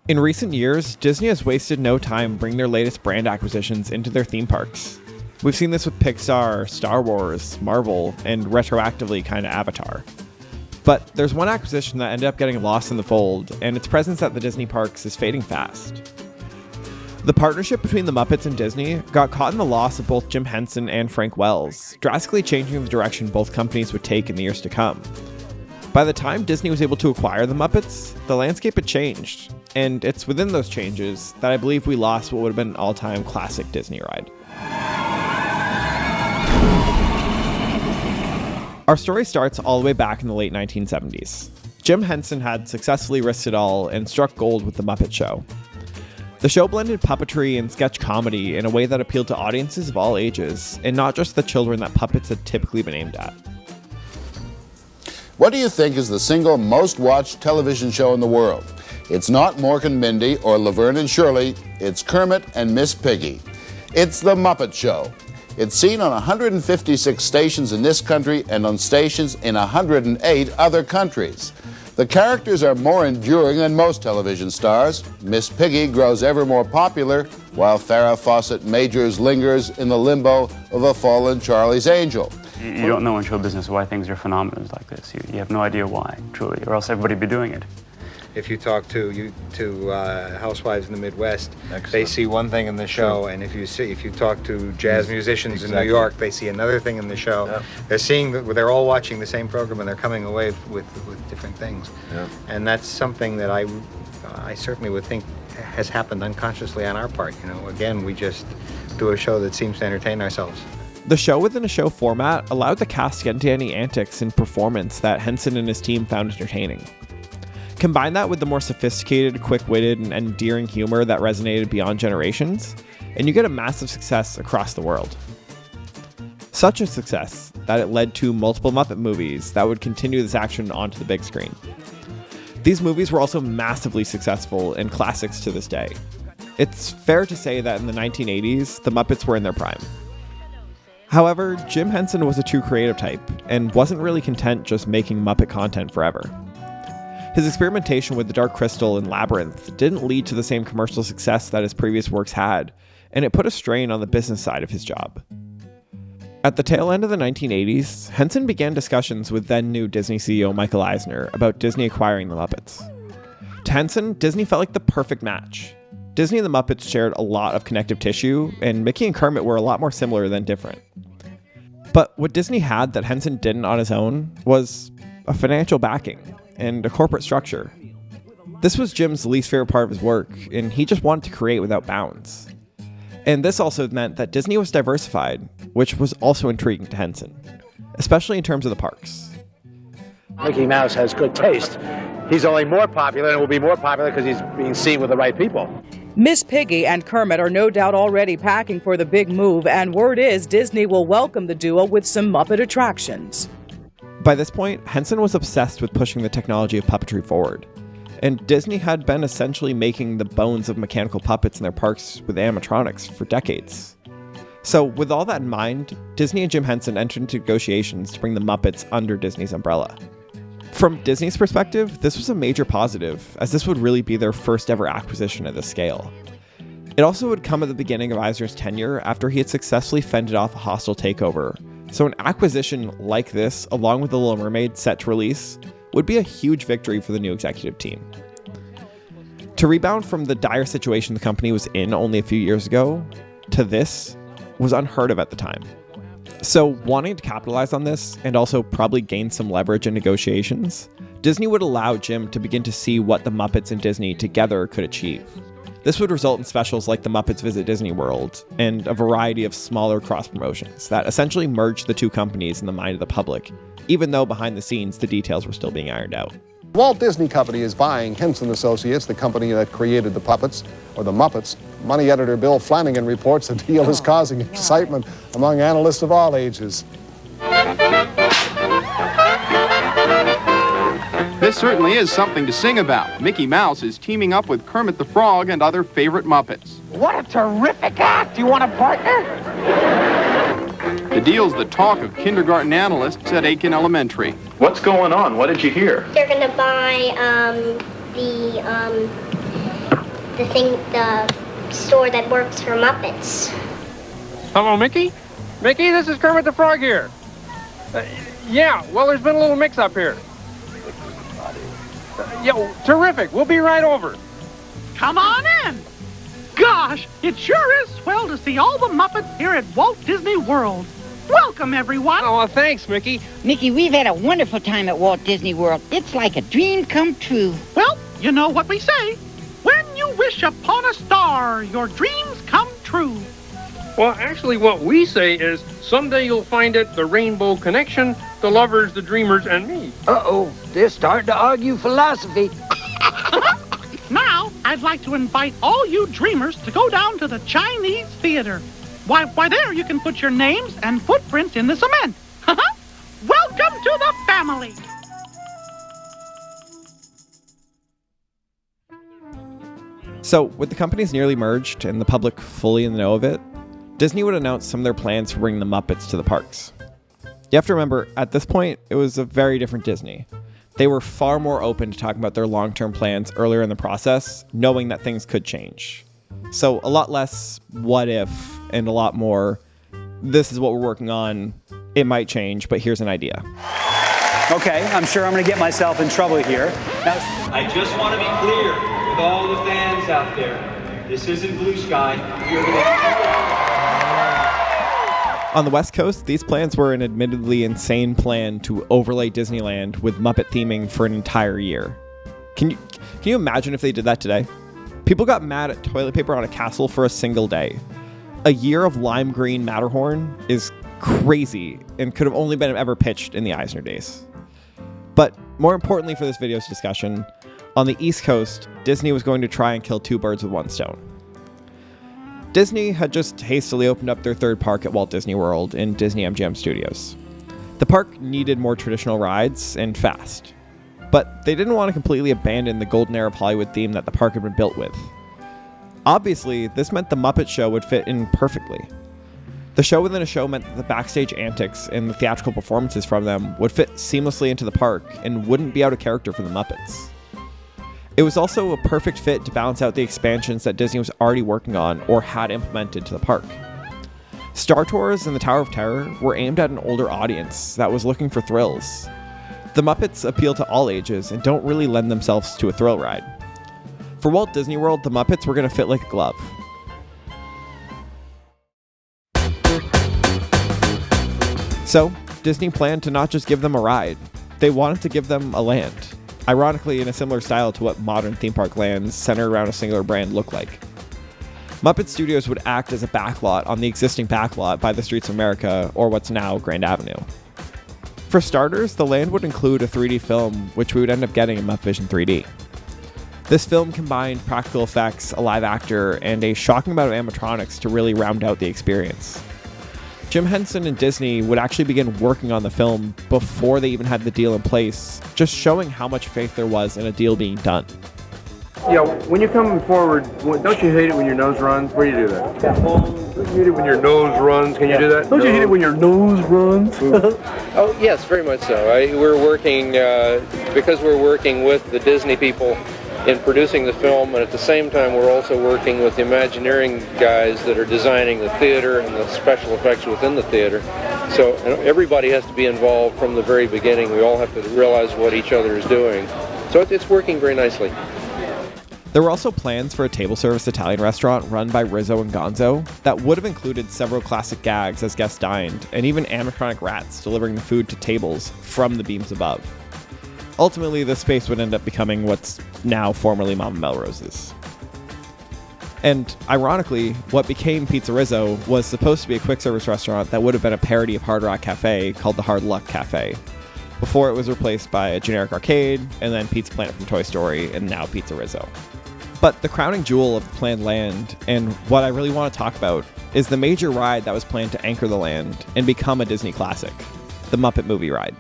In recent years, Disney has wasted no time bringing their latest brand acquisitions into their theme parks. We've seen this with Pixar, Star Wars, Marvel, and retroactively kinda Avatar. But there's one acquisition that ended up getting lost in the fold, and its presence at the Disney parks is fading fast. The partnership between the Muppets and Disney got caught in the loss of both Jim Henson and Frank Wells, drastically changing the direction both companies would take in the years to come. By the time Disney was able to acquire the Muppets, the landscape had changed, and it's within those changes that I believe we lost what would have been an all-time classic Disney ride. Our story starts all the way back in the late 1970s. Jim Henson had successfully risked it all and struck gold with the Muppet Show. The show blended puppetry and sketch comedy in a way that appealed to audiences of all ages, and not just the children that puppets had typically been aimed at. What do you think is the single most watched television show in the world? It's not Mork and Mindy or Laverne and Shirley, it's Kermit and Miss Piggy. It's the Muppet Show. It's seen on 156 stations in this country and on stations in 108 other countries. The characters are more enduring than most television stars. Miss Piggy grows ever more popular, while Farrah Fawcett Majors lingers in the limbo of a fallen Charlie's Angel. You don't know in show business why things are phenomenal like this. You have no idea why, truly, or else everybody would be doing it. If you talk to housewives in the Midwest, they see one thing in the show, and if you talk to jazz musicians in New York, they see another thing in the show. Yep. They're all watching the same program, and they're coming away with different things. Yep. And that's something that I certainly would think has happened unconsciously on our part. Again, we just do a show that seems to entertain ourselves. The show within a show format allowed the cast to get into any antics and performance that Henson and his team found entertaining. Combine that with the more sophisticated, quick-witted, and endearing humor that resonated beyond generations, and you get a massive success across the world. Such a success that it led to multiple Muppet movies that would continue this action onto the big screen. These movies were also massively successful and classics to this day. It's fair to say that in the 1980s, the Muppets were in their prime. However, Jim Henson was a true creative type, and wasn't really content just making Muppet content forever. His experimentation with the Dark Crystal and Labyrinth didn't lead to the same commercial success that his previous works had, and it put a strain on the business side of his job. At the tail end of the 1980s, Henson began discussions with then-new Disney CEO Michael Eisner about Disney acquiring the Muppets. To Henson, Disney felt like the perfect match. Disney and the Muppets shared a lot of connective tissue, and Mickey and Kermit were a lot more similar than different. But what Disney had that Henson didn't on his own was a financial backing and a corporate structure. This was Jim's least favorite part of his work, and he just wanted to create without bounds. And this also meant that Disney was diversified, which was also intriguing to Henson, especially in terms of the parks. Mickey Mouse has good taste. He's only more popular and will be more popular because he's being seen with the right people. Miss Piggy and Kermit are no doubt already packing for the big move, and word is Disney will welcome the duo with some Muppet attractions. By this point, Henson was obsessed with pushing the technology of puppetry forward, and Disney had been essentially making the bones of mechanical puppets in their parks with animatronics for decades. So with all that in mind, Disney and Jim Henson entered into negotiations to bring the Muppets under Disney's umbrella. From Disney's perspective, this was a major positive, as this would really be their first ever acquisition at this scale. It also would come at the beginning of Eisner's tenure after he had successfully fended off a hostile takeover. So an acquisition like this, along with The Little Mermaid set to release, would be a huge victory for the new executive team. To rebound from the dire situation the company was in only a few years ago, to this, was unheard of at the time. So wanting to capitalize on this, and also probably gain some leverage in negotiations, Disney would allow Jim to begin to see what the Muppets and Disney together could achieve. This would result in specials like the Muppets Visit Disney World, and a variety of smaller cross-promotions that essentially merged the two companies in the mind of the public, even though behind the scenes the details were still being ironed out. Walt Disney Company is buying Henson Associates, the company that created the puppets, or the Muppets. Money editor Bill Flanagan reports the deal is causing excitement among analysts of all ages. This certainly is something to sing about. Mickey Mouse is teaming up with Kermit the Frog and other favorite Muppets. What a terrific act! You want a partner? The deal's the talk of kindergarten analysts at Aiken Elementary. What's going on? What did you hear? They're going to buy the store that works for Muppets. Hello, Mickey? Mickey, this is Kermit the Frog here. Yeah, well, there's been a little mix-up here. Yeah, terrific. We'll be right over. Come on in. Gosh, it sure is swell to see all the Muppets here at Walt Disney World. Welcome, everyone. Oh, thanks, Mickey. Mickey, we've had a wonderful time at Walt Disney World. It's like a dream come true. Well, you know what we say. When you wish upon a star, your dreams come true. Well, actually, what we say is, someday you'll find it, the Rainbow Connection, the lovers, the dreamers, and me. Uh-oh, they're starting to argue philosophy. Now, I'd like to invite all you dreamers to go down to the Chinese Theater. Why, there you can put your names and footprints in the cement. Welcome to the family. So, with the companies nearly merged and the public fully in the know of it, Disney would announce some of their plans to bring the Muppets to the parks. You have to remember, at this point, it was a very different Disney. They were far more open to talking about their long-term plans earlier in the process, knowing that things could change. So a lot less what if and a lot more, this is what we're working on, it might change, but here's an idea. Okay, I'm sure I'm going to get myself in trouble here. Now, I just want to be clear with all the fans out there. This isn't blue sky. We are going On the West Coast, these plans were an admittedly insane plan to overlay Disneyland with Muppet theming for an entire year. Can you imagine if they did that today? People got mad at toilet paper on a castle for a single day. A year of lime green Matterhorn is crazy and could have only been ever pitched in the Eisner days. But more importantly for this video's discussion, on the East Coast, Disney was going to try and kill two birds with one stone. Disney had just hastily opened up their third park at Walt Disney World in Disney MGM Studios. The park needed more traditional rides and fast. But they didn't want to completely abandon the golden era of Hollywood theme that the park had been built with. Obviously, this meant the Muppet Show would fit in perfectly. The show within a show meant that the backstage antics and the theatrical performances from them would fit seamlessly into the park and wouldn't be out of character for the Muppets. It was also a perfect fit to balance out the expansions that Disney was already working on or had implemented to the park. Star Tours and the Tower of Terror were aimed at an older audience that was looking for thrills. The Muppets appeal to all ages and don't really lend themselves to a thrill ride. For Walt Disney World, the Muppets were going to fit like a glove. So, Disney planned to not just give them a ride, they wanted to give them a land. Ironically, in a similar style to what modern theme park lands centered around a singular brand look like. Muppet Studios would act as a backlot on the existing backlot by the Streets of America, or what's now Grand Avenue. For starters, the land would include a 3D film, which we would end up getting in Muppet Vision 3D. This film combined practical effects, a live actor, and a shocking amount of animatronics to really round out the experience. Jim Henson and Disney would actually begin working on the film before they even had the deal in place, just showing how much faith there was in a deal being done. Yeah, when you're coming forward, don't you hate it when your nose runs? Where do you do that? Don't you hate it when your nose runs? Can you do that? Don't you hate it when your nose runs? Oh, yes, very much so. We're working, because we're working with the Disney people in producing the film, and at the same time we're also working with the Imagineering guys that are designing the theater and the special effects within the theater. So everybody has to be involved from the very beginning. We all have to realize what each other is doing. So it's working very nicely. There were also plans for a table service Italian restaurant run by Rizzo and Gonzo that would have included several classic gags as guests dined, and even animatronic rats delivering the food to tables from the beams above. Ultimately, this space would end up becoming what's now formerly Mama Melrose's. And ironically, what became Pizza Rizzo was supposed to be a quick service restaurant that would have been a parody of Hard Rock Cafe called the Hard Luck Cafe, before it was replaced by a generic arcade, and then Pizza Planet from Toy Story, and now Pizza Rizzo. But the crowning jewel of the planned land, and what I really want to talk about, is the major ride that was planned to anchor the land and become a Disney classic, the Muppet Movie Ride.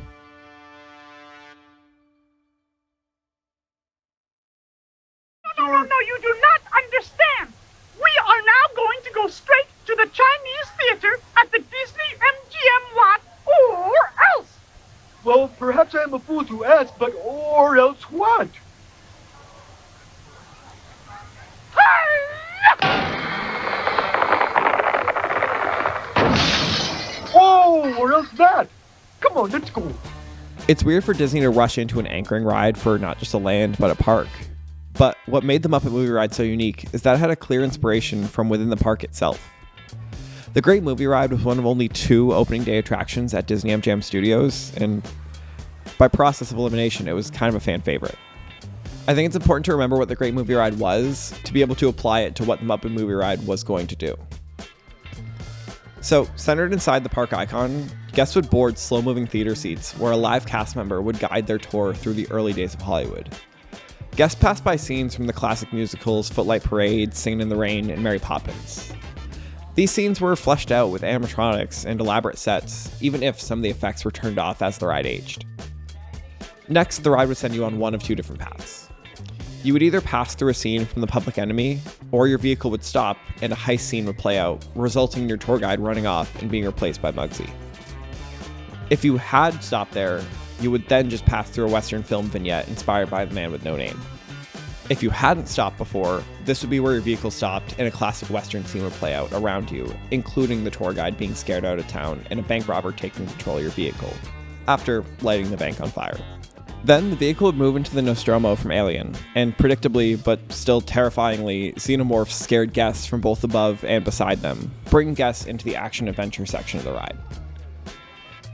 No, you do not understand. We are now going to go straight to the Chinese Theater at the Disney MGM lot, or else. Well, perhaps I am a fool to ask, but or else what? Ha! Come on, let's go. It's weird for Disney to rush into an anchoring ride for not just a land, but a park. But what made the Muppet Movie Ride so unique is that it had a clear inspiration from within the park itself. The Great Movie Ride was one of only 2 opening day attractions at Disney MGM Studios, and by process of elimination, it was kind of a fan favorite. I think it's important to remember what the Great Movie Ride was to be able to apply it to what the Muppet Movie Ride was going to do. So, centered inside the park icon, guests would board slow-moving theater seats where a live cast member would guide their tour through the early days of Hollywood. Guests passed by scenes from the classic musicals Footlight Parade, Singin' in the Rain, and Mary Poppins. These scenes were fleshed out with animatronics and elaborate sets, even if some of the effects were turned off as the ride aged. Next, the ride would send you on one of 2 different paths. You would either pass through a scene from The Public Enemy, or your vehicle would stop and a heist scene would play out, resulting in your tour guide running off and being replaced by Muggsy. If you had stopped there, you would then just pass through a Western film vignette inspired by The Man with No Name. If you hadn't stopped before, this would be where your vehicle stopped and a classic Western scene would play out around you, including the tour guide being scared out of town and a bank robber taking control of your vehicle, after lighting the bank on fire. Then the vehicle would move into the Nostromo from Alien, and predictably, but still terrifyingly, xenomorphs scared guests from both above and beside them, bringing guests into the action-adventure section of the ride.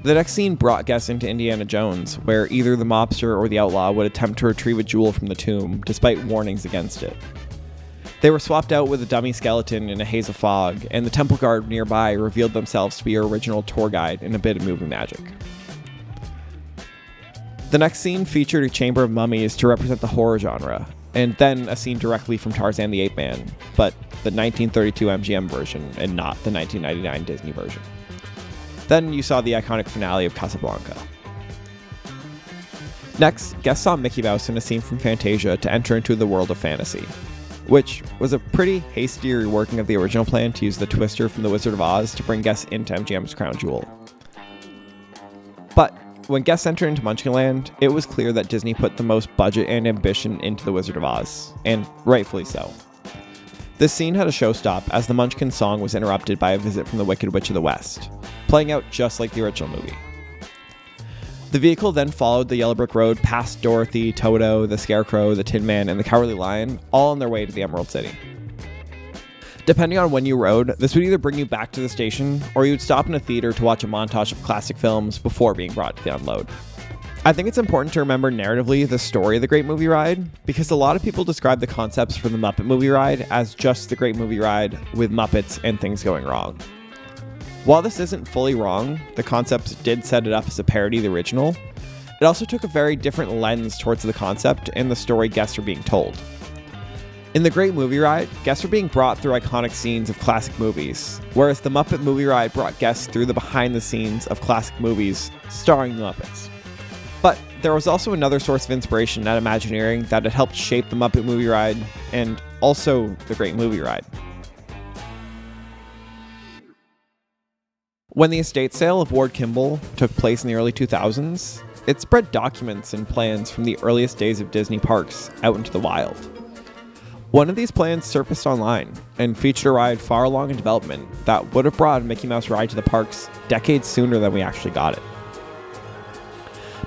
The next scene brought guests into Indiana Jones, where either the mobster or the outlaw would attempt to retrieve a jewel from the tomb, despite warnings against it. They were swapped out with a dummy skeleton in a haze of fog, and the temple guard nearby revealed themselves to be your original tour guide and a bit of movie magic. The next scene featured a chamber of mummies to represent the horror genre, and then a scene directly from Tarzan the Ape Man, but the 1932 MGM version and not the 1999 Disney version. Then you saw the iconic finale of Casablanca. Next, guests saw Mickey Mouse in a scene from Fantasia to enter into the world of fantasy, which was a pretty hasty reworking of the original plan to use the twister from The Wizard of Oz to bring guests into MGM's Crown Jewel. But when guests entered into Munchkinland, it was clear that Disney put the most budget and ambition into The Wizard of Oz, and rightfully so. This scene had a showstop as the Munchkin song was interrupted by a visit from the Wicked Witch of the West, playing out just like the original movie. The vehicle then followed the Yellow Brick Road past Dorothy, Toto, the Scarecrow, the Tin Man, and the Cowardly Lion, all on their way to the Emerald City. Depending on when you rode, this would either bring you back to the station, or you would stop in a theater to watch a montage of classic films before being brought to the unload. I think it's important to remember narratively the story of the Great Movie Ride, because a lot of people describe the concepts for the Muppet Movie Ride as just the Great Movie Ride with Muppets and things going wrong. While this isn't fully wrong, the concepts did set it up as a parody of the original, it also took a very different lens towards the concept and the story guests were being told. In the Great Movie Ride, guests were being brought through iconic scenes of classic movies, whereas the Muppet Movie Ride brought guests through the behind the scenes of classic movies starring the Muppets. But there was also another source of inspiration at Imagineering that had helped shape the Muppet Movie Ride and also the Great Movie Ride. When the estate sale of Ward Kimball took place in the early 2000s, it spread documents and plans from the earliest days of Disney parks out into the wild. One of these plans surfaced online and featured a ride far along in development that would have brought a Mickey Mouse ride to the parks decades sooner than we actually got it.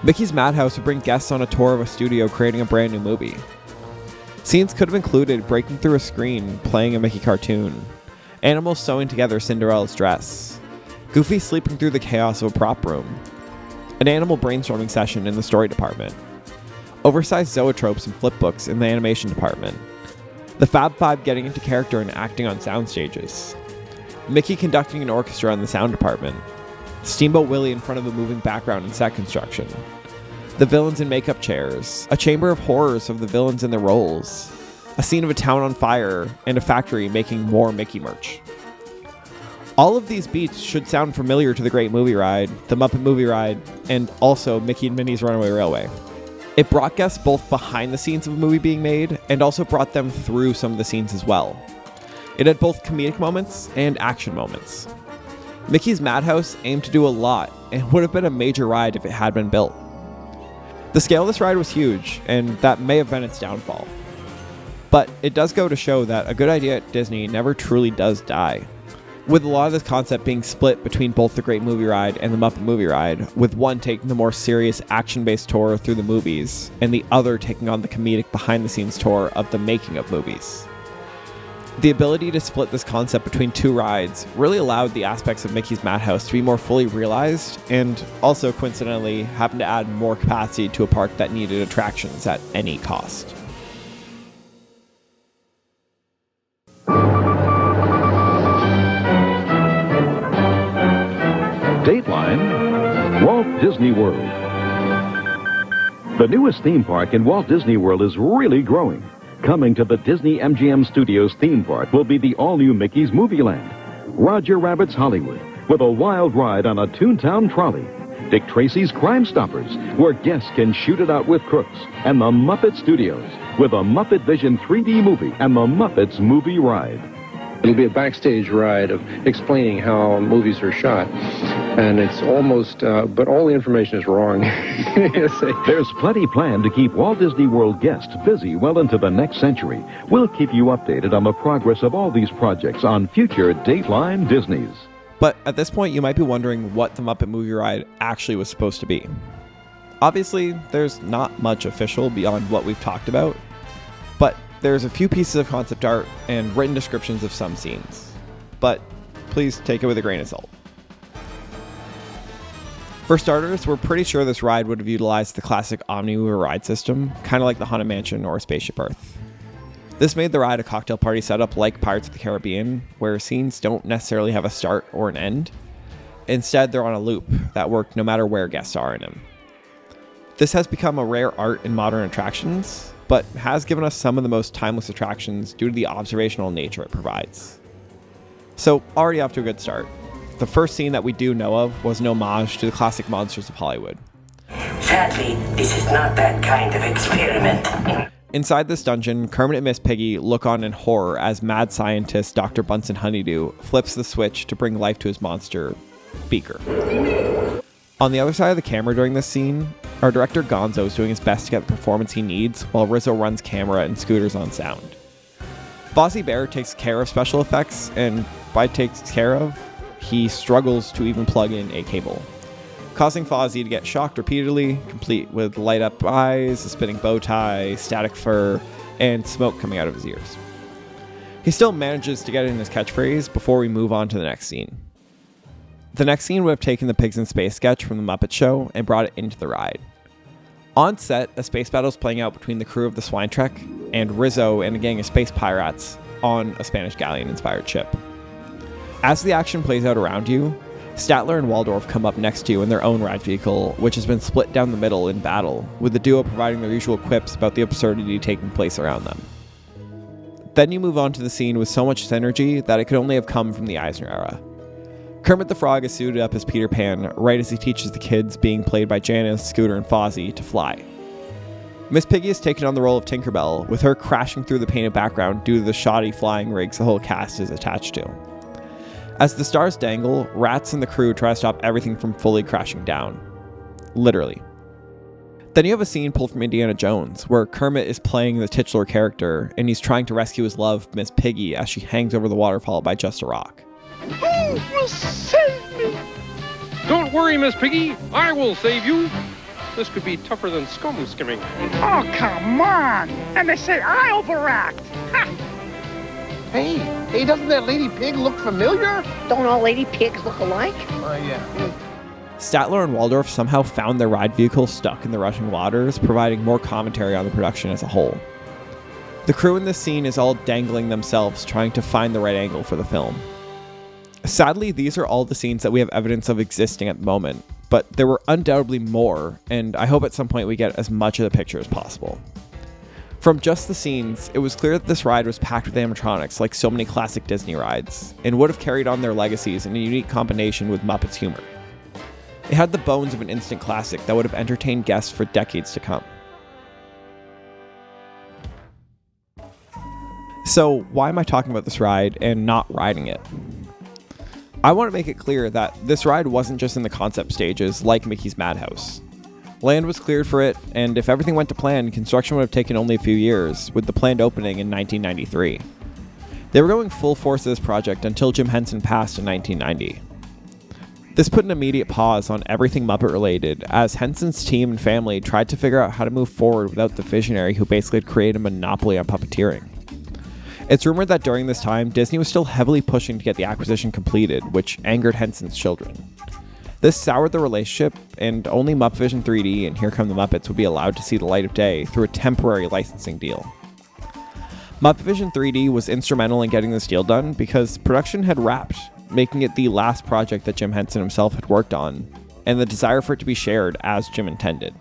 Mickey's Madhouse would bring guests on a tour of a studio creating a brand new movie. Scenes could have included breaking through a screen, playing a Mickey cartoon, animals sewing together Cinderella's dress, Goofy sleeping through the chaos of a prop room, an animal brainstorming session in the story department, oversized zoetropes and flipbooks in the animation department, the Fab Five getting into character and acting on sound stages, Mickey conducting an orchestra in the sound department, Steamboat Willie in front of a moving background in set construction, the villains in makeup chairs, a chamber of horrors of the villains in their roles, a scene of a town on fire, and a factory making more Mickey merch. All of these beats should sound familiar to the Great Movie Ride, the Muppet Movie Ride, and also Mickey and Minnie's Runaway Railway. It brought guests both behind the scenes of a movie being made, and also brought them through some of the scenes as well. It had both comedic moments and action moments. Mickey's Madhouse aimed to do a lot, and would have been a major ride if it had been built. The scale of this ride was huge, and that may have been its downfall. But it does go to show that a good idea at Disney never truly does die. with a lot of this concept being split between both the Great Movie Ride and the Muppet Movie Ride, with one taking the more serious action-based tour through the movies, and the other taking on the comedic behind-the-scenes tour of the making of movies. The ability to split this concept between two rides really allowed the aspects of Mickey's Madhouse to be more fully realized, and also coincidentally happened to add more capacity to a park that needed attractions at any cost. Dateline, Walt Disney World. The newest theme park in Walt Disney World is really growing. Coming to the Disney MGM Studios theme park will be the all-new Mickey's Movie Land, Roger Rabbit's Hollywood, with a wild ride on a Toontown trolley, Dick Tracy's Crime Stoppers, where guests can shoot it out with crooks, and the Muppet Studios, with a Muppet Vision 3D movie and the Muppets Movie Ride. It'll be a backstage ride of explaining how movies are shot. And it's almost, but all the information is wrong. There's plenty planned to keep Walt Disney World guests busy well into the next century. We'll keep you updated on the progress of all these projects on future Dateline Disneys. But at this point, you might be wondering what the Muppet Movie Ride actually was supposed to be. Obviously, there's not much official beyond what we've talked about, but there's a few pieces of concept art and written descriptions of some scenes. But please take it with a grain of salt. For starters, we're pretty sure this ride would have utilized the classic Omni-Mover ride system, kind of like the Haunted Mansion or Spaceship Earth. This made the ride a cocktail party setup like Pirates of the Caribbean, where scenes don't necessarily have a start or an end. Instead, they're on a loop that work no matter where guests are in them. This has become a rare art in modern attractions, but has given us some of the most timeless attractions due to the observational nature it provides. So, already off to a good start. The first scene that we do know of was an homage to the classic monsters of Hollywood. Sadly, this is not that kind of experiment. Inside this dungeon, Kermit and Miss Piggy look on in horror as mad scientist Dr. Bunsen Honeydew flips the switch to bring life to his monster, Beaker. On the other side of the camera during this scene, our director Gonzo is doing his best to get the performance he needs while Rizzo runs camera and Scooters on sound. Fozzie Bear takes care of special effects, and by takes care of, he struggles to even plug in a cable, causing Fozzie to get shocked repeatedly, complete with light up eyes, a spinning bow tie, static fur, and smoke coming out of his ears. He still manages to get in his catchphrase before we move on to the next scene. The next scene would have taken the Pigs in Space sketch from the Muppet Show and brought it into the ride. On set, a space battle is playing out between the crew of the Swine Trek and Rizzo and a gang of space pirates on a Spanish galleon-inspired ship. As the action plays out around you, Statler and Waldorf come up next to you in their own ride vehicle, which has been split down the middle in battle, with the duo providing their usual quips about the absurdity taking place around them. Then you move on to the scene with so much synergy that it could only have come from the Eisner era. Kermit the Frog is suited up as Peter Pan right as he teaches the kids, being played by Janice, Scooter, and Fozzie, to fly. Miss Piggy has taken on the role of Tinkerbell, with her crashing through the painted background due to the shoddy flying rigs the whole cast is attached to. As the stars dangle, Rats and the crew try to stop everything from fully crashing down. Literally. Then you have a scene pulled from Indiana Jones, where Kermit is playing the titular character, and he's trying to rescue his love, Miss Piggy, as she hangs over the waterfall by just a rock. Who will save me? Don't worry, Miss Piggy. I will save you. This could be tougher than scum skimming. Oh, come on. And they say I overact. Ha! Hey, doesn't that lady pig look familiar? Don't all lady pigs look alike? Oh, yeah. Statler and Waldorf somehow found their ride vehicle stuck in the rushing waters, providing more commentary on the production as a whole. The crew in this scene is all dangling themselves, trying to find the right angle for the film. Sadly, these are all the scenes that we have evidence of existing at the moment, but there were undoubtedly more, and I hope at some point we get as much of the picture as possible. From just the scenes, it was clear that this ride was packed with animatronics like so many classic Disney rides, and would have carried on their legacies in a unique combination with Muppets humor. It had the bones of an instant classic that would have entertained guests for decades to come. So why am I talking about this ride and not riding it? I want to make it clear that this ride wasn't just in the concept stages like Mickey's Madhouse. Land was cleared for it, and if everything went to plan, construction would have taken only a few years, with the planned opening in 1993. They were going full force of this project until Jim Henson passed in 1990. This put an immediate pause on everything Muppet related, as Henson's team and family tried to figure out how to move forward without the visionary who basically had created a monopoly on puppeteering. It's rumored that during this time, Disney was still heavily pushing to get the acquisition completed, which angered Henson's children. This soured the relationship, and only Muppet Vision 3D and Here Come the Muppets would be allowed to see the light of day through a temporary licensing deal. Muppet Vision 3D was instrumental in getting this deal done because production had wrapped, making it the last project that Jim Henson himself had worked on, and the desire for it to be shared as Jim intended.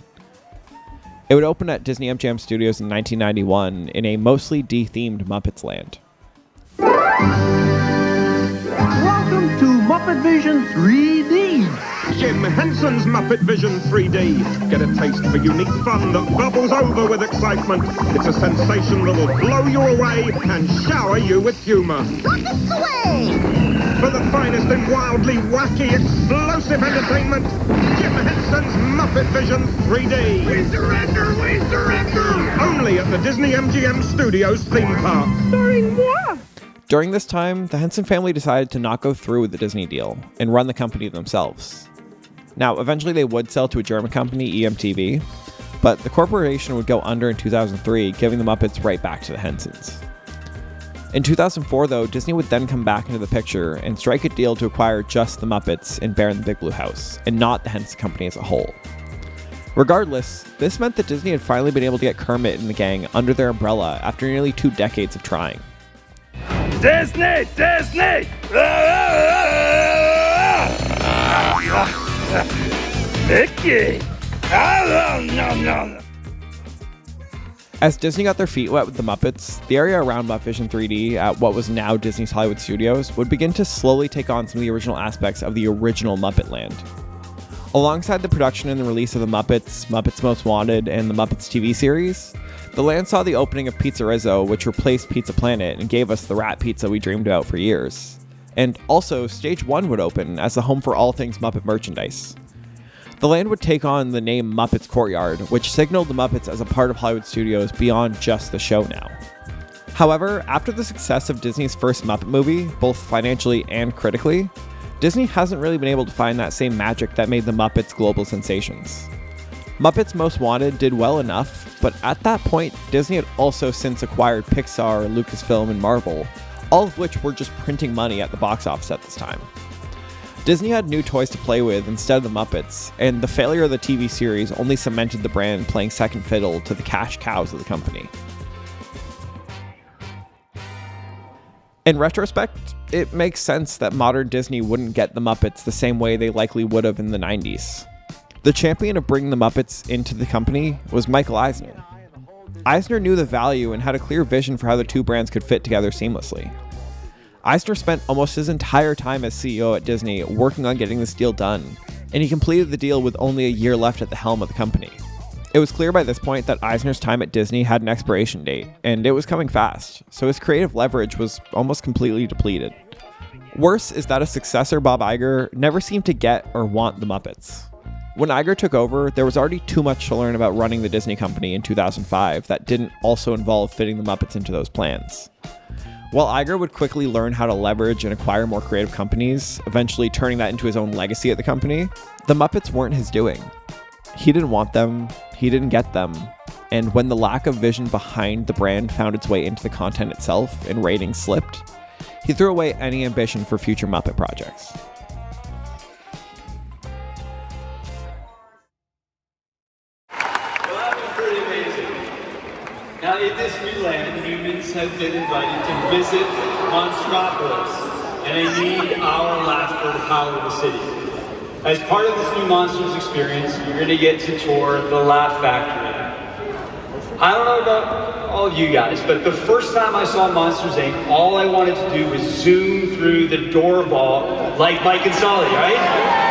It would open at Disney MGM Studios in 1991 in a mostly de-themed Muppets land. Welcome to Muppet Vision 3D. Jim Henson's Muppet Vision 3D. Get a taste for unique fun that bubbles over with excitement. It's a sensation that'll blow you away and shower you with humor. Muppets away! For the finest in wildly wacky, explosive entertainment, Jim Henson's Muppet Vision 3D. We surrender! We surrender! Only at the Disney MGM Studios theme park. Starring moi! During this time, the Henson family decided to not go through with the Disney deal and run the company themselves. Now, eventually they would sell to a German company, EMTV, but the corporation would go under in 2003, giving the Muppets right back to the Hensons. In 2004, though, Disney would then come back into the picture and strike a deal to acquire just the Muppets and Bear in the Big Blue House, and not the Henson Company as a whole. Regardless, this meant that Disney had finally been able to get Kermit and the gang under their umbrella after nearly 2 decades of trying. Disney! Disney! Mickey! No. As Disney got their feet wet with the Muppets, the area around Muppet Vision 3D at what was now Disney's Hollywood Studios would begin to slowly take on some of the original aspects of the original Muppet Land. Alongside the production and the release of the Muppets, Muppets Most Wanted, and the Muppets TV series, the land saw the opening of Pizzerizzo, which replaced Pizza Planet and gave us the rat pizza we dreamed about for years. And also, Stage 1 would open as the home for all things Muppet merchandise. The land would take on the name Muppets Courtyard, which signaled the Muppets as a part of Hollywood Studios beyond just the show now. However, after the success of Disney's first Muppet movie, both financially and critically, Disney hasn't really been able to find that same magic that made the Muppets global sensations. Muppets Most Wanted did well enough, but at that point, Disney had also since acquired Pixar, Lucasfilm, and Marvel, all of which were just printing money at the box office at this time. Disney had new toys to play with instead of the Muppets, and the failure of the TV series only cemented the brand playing second fiddle to the cash cows of the company. In retrospect, it makes sense that modern Disney wouldn't get the Muppets the same way they likely would have in the 90s. The champion of bringing the Muppets into the company was Michael Eisner. Eisner knew the value and had a clear vision for how the two brands could fit together seamlessly. Eisner spent almost his entire time as CEO at Disney working on getting this deal done, and he completed the deal with only a year left at the helm of the company. It was clear by this point that Eisner's time at Disney had an expiration date, and it was coming fast, so his creative leverage was almost completely depleted. Worse is that a successor, Bob Iger, never seemed to get or want the Muppets. When Iger took over, there was already too much to learn about running the Disney company in 2005 that didn't also involve fitting the Muppets into those plans. While Iger would quickly learn how to leverage and acquire more creative companies, eventually turning that into his own legacy at the company, the Muppets weren't his doing. He didn't want them, he didn't get them, and when the lack of vision behind the brand found its way into the content itself and ratings slipped, he threw away any ambition for future Muppet projects. Now, in this new land, humans have been invited to visit Monstropolis, and they need our laughter to power the city. As part of this new Monsters experience, you're going to get to tour the Laugh Factory. I don't know about all of you guys, but the first time I saw Monsters Inc., all I wanted to do was zoom through the door vault like Mike and Sully, right?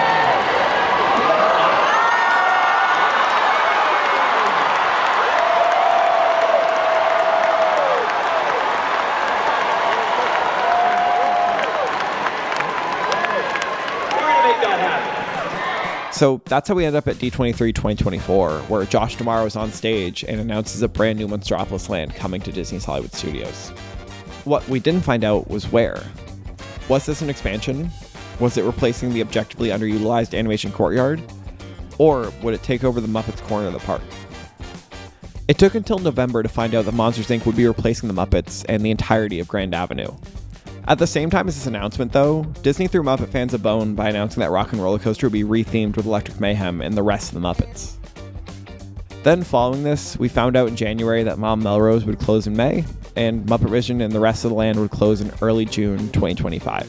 So that's how we end up at D23 2024, where Josh D'Amaro is on stage and announces a brand new Monstropolis land coming to Disney's Hollywood Studios. what we didn't find out was where. Was this an expansion? Was it replacing the objectively underutilized animation courtyard? Or would it take over the Muppets corner of the park? It took until November to find out that Monsters Inc. would be replacing the Muppets and the entirety of Grand Avenue. At the same time as this announcement, though, Disney threw Muppet fans a bone by announcing that Rock 'n' Roller Coaster would be rethemed with Electric Mayhem and the rest of the Muppets. Then, following this, we found out in January that Mom Melrose would close in May, and Muppet Vision and the rest of the land would close in early June 2025.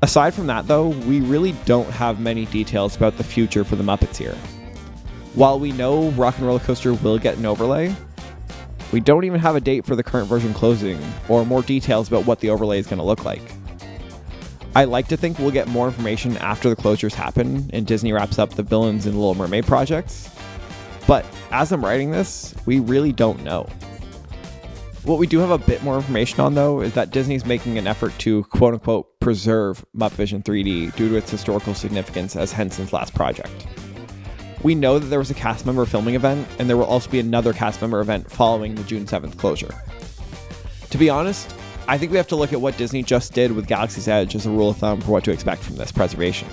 Aside from that, though, we really don't have many details about the future for the Muppets here. While we know Rock 'n' Roller Coaster will get an overlay, we don't even have a date for the current version closing, or more details about what the overlay is going to look like. I like to think we'll get more information after the closures happen and Disney wraps up the Villains and Little Mermaid projects, but as I'm writing this, we really don't know. What we do have a bit more information on, though, is that Disney's making an effort to quote-unquote preserve Muppet Vision 3D due to its historical significance as Henson's last project. We know that there was a cast member filming event, and there will also be another cast member event following the June 7th closure. To be honest, I think we have to look at what Disney just did with Galaxy's Edge as a rule of thumb for what to expect from this preservation.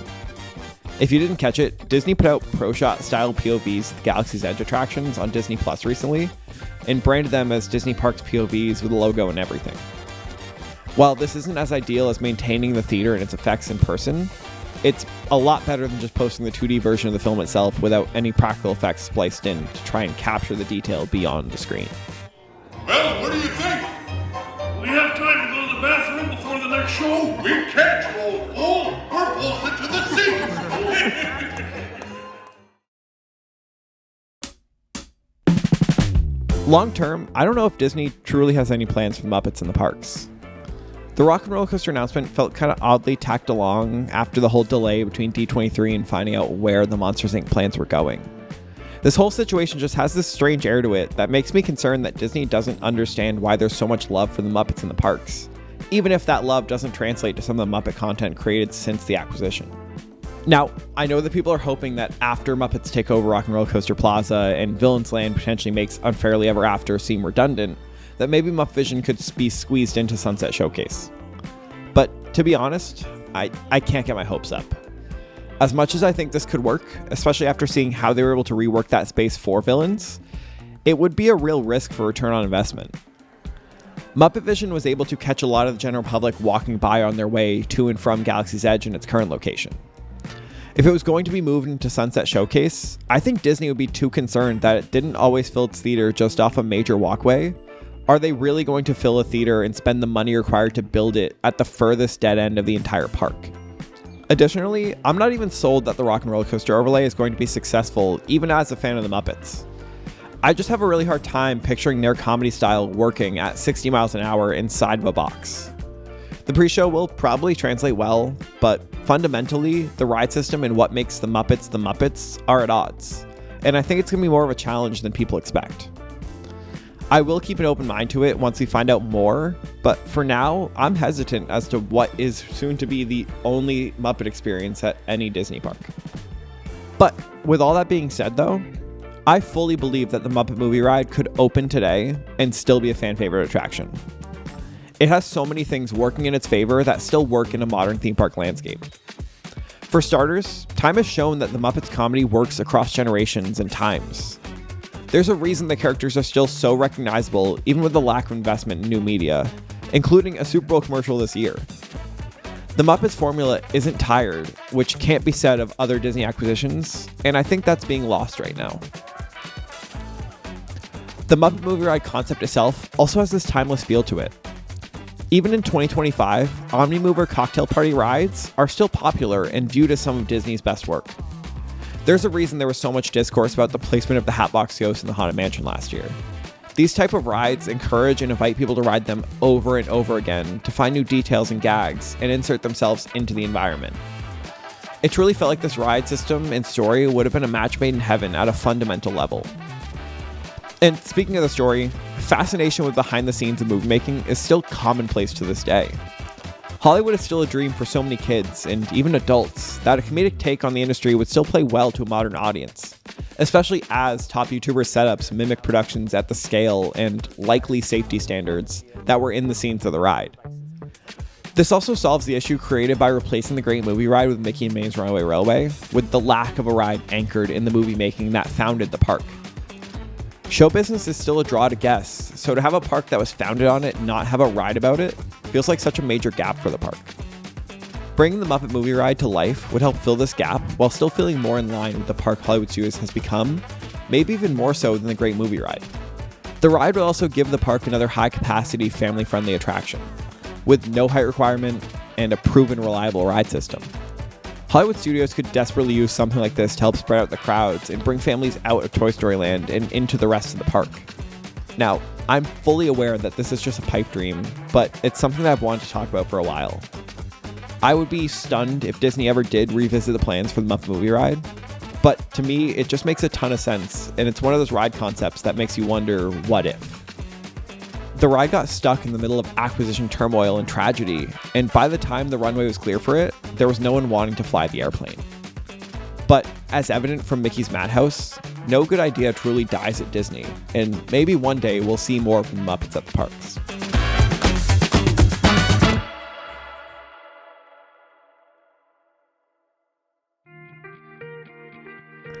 If you didn't catch it, Disney put out ProShot style POVs of the Galaxy's Edge attractions on Disney Plus recently, and branded them as Disney Parks POVs with a logo and everything. While this isn't as ideal as maintaining the theater and its effects in person, it's a lot better than just posting the 2D version of the film itself without any practical effects spliced in to try and capture the detail beyond the screen. Well, what do you think? We have time to go to the bathroom before the next show? We can't roll full. We're bolted to the seat. Long term, I don't know if Disney truly has any plans for the Muppets in the parks. The Rock 'n' Roller Coaster announcement felt kind of oddly tacked along after the whole delay between D23 and finding out where the Monsters Inc. plans were going. This whole situation just has this strange air to it that makes me concerned that Disney doesn't understand why there's so much love for the Muppets in the parks, even if that love doesn't translate to some of the Muppet content created since the acquisition. Now, I know that people are hoping that after Muppets take over Rock 'n' Roller Coaster Plaza and Villains Land potentially makes Unfairly Ever After seem redundant, that maybe Muppet Vision could be squeezed into Sunset Showcase. But to be honest, I can't get my hopes up. As much as I think this could work, especially after seeing how they were able to rework that space for Villains, it would be a real risk for return on investment. Muppet Vision was able to catch a lot of the general public walking by on their way to and from Galaxy's Edge in its current location. If it was going to be moved into Sunset Showcase, I think Disney would be too concerned that it didn't always fill its theater just off a major walkway. Are they really going to fill a theater and spend the money required to build it at the furthest dead end of the entire park? Additionally, I'm not even sold that the Rock 'n' Roller Coaster overlay is going to be successful, even as a fan of the Muppets. I just have a really hard time picturing their comedy style working at 60 miles an hour inside of a box. The pre-show will probably translate well, but fundamentally, the ride system and what makes the Muppets are at odds, and I think it's going to be more of a challenge than people expect. I will keep an open mind to it once we find out more, but for now, I'm hesitant as to what is soon to be the only Muppet experience at any Disney park. But with all that being said, though, I fully believe that the Muppet Movie Ride could open today and still be a fan favorite attraction. It has so many things working in its favor that still work in a modern theme park landscape. For starters, time has shown that the Muppets comedy works across generations and times. There's a reason the characters are still so recognizable, even with the lack of investment in new media, including a Super Bowl commercial this year. The Muppets formula isn't tired, which can't be said of other Disney acquisitions, and I think that's being lost right now. The Muppet Movie Ride concept itself also has this timeless feel to it. Even in 2025, Omnimover cocktail party rides are still popular and viewed as some of Disney's best work. There's a reason there was so much discourse about the placement of the Hatbox Ghost in the Haunted Mansion last year. These type of rides encourage and invite people to ride them over and over again to find new details and gags and insert themselves into the environment. It truly felt like this ride system and story would have been a match made in heaven at a fundamental level. And speaking of the story, fascination with behind the scenes of movie making is still commonplace to this day. Hollywood is still a dream for so many kids, and even adults, that a comedic take on the industry would still play well to a modern audience. especially as top YouTubers' setups mimic productions at the scale and likely safety standards that were in the scenes of the ride. This also solves the issue created by replacing the Great Movie Ride with Mickey and Minnie's Runaway Railway, with the lack of a ride anchored in the movie making that founded the park. Show business is still a draw to guests, so to have a park that was founded on it not have a ride about it feels like such a major gap for the park. Bringing the Muppet Movie Ride to life would help fill this gap while still feeling more in line with the park Hollywood Studios has become, maybe even more so than the Great Movie Ride. The ride would also give the park another high-capacity, family-friendly attraction, with no height requirement and a proven reliable ride system. Hollywood Studios could desperately use something like this to help spread out the crowds and bring families out of Toy Story Land and into the rest of the park. Now, I'm fully aware that this is just a pipe dream, but it's something that I've wanted to talk about for a while. I would be stunned if Disney ever did revisit the plans for the Muppet Movie Ride, but to me, it just makes a ton of sense, and it's one of those ride concepts that makes you wonder, what if? The ride got stuck in the middle of acquisition turmoil and tragedy, and by the time the runway was clear for it, there was no one wanting to fly the airplane. But as evident from Mickey's Madhouse, no good idea truly dies at Disney, and maybe one day we'll see more from the Muppets at the parks.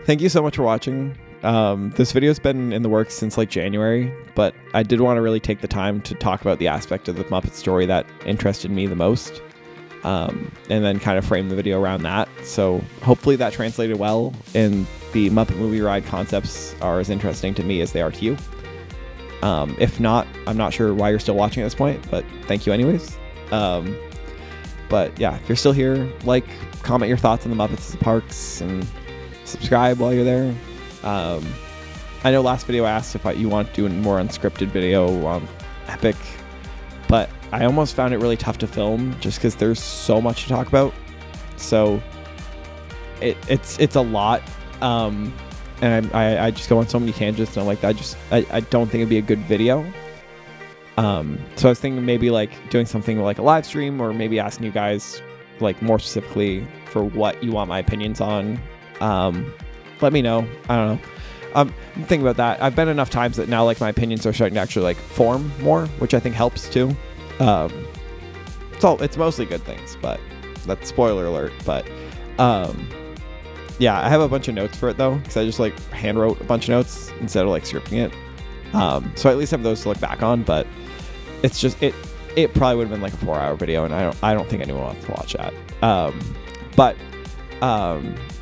Thank you so much for watching. This video's been in the works since like January, but I did want to really take the time to talk about the aspect of the Muppet story that interested me the most, and then kind of frame the video around that. So hopefully that translated well, and the Muppet Movie Ride concepts are as interesting to me as they are to you. If not, I'm not sure why you're still watching at this point, but thank you anyways. But yeah, if you're still here, like, comment your thoughts on the Muppets at the parks, and subscribe while you're there. I know last video I asked if you want to do a more unscripted video on Epic, but I almost found it really tough to film just because there's so much to talk about. So it's a lot, and I just go on so many tangents, and I'm like, I don't think it'd be a good video. So I was thinking maybe like doing something like a live stream, or maybe asking you guys like more specifically for what you want my opinions on. Let me know. I don't know. I'm thinking about that. I've been enough times that now like my opinions are starting to actually like form more, which I think helps too. It's mostly good things, but that's spoiler alert. But yeah, I have a bunch of notes for it though, because I just like hand wrote a bunch of notes instead of like scripting it. So I at least have those to look back on. But it's just it probably would have been like a 4-hour video, and I don't think anyone wants to watch that. But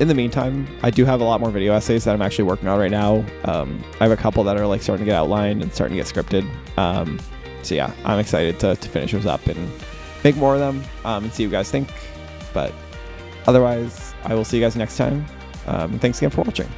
in the meantime, I do have a lot more video essays that I'm actually working on right now. I have a couple that are like starting to get outlined and starting to get scripted. So yeah, I'm excited to finish those up and make more of them, and see what you guys think. But otherwise, I will see you guys next time. Thanks again for watching.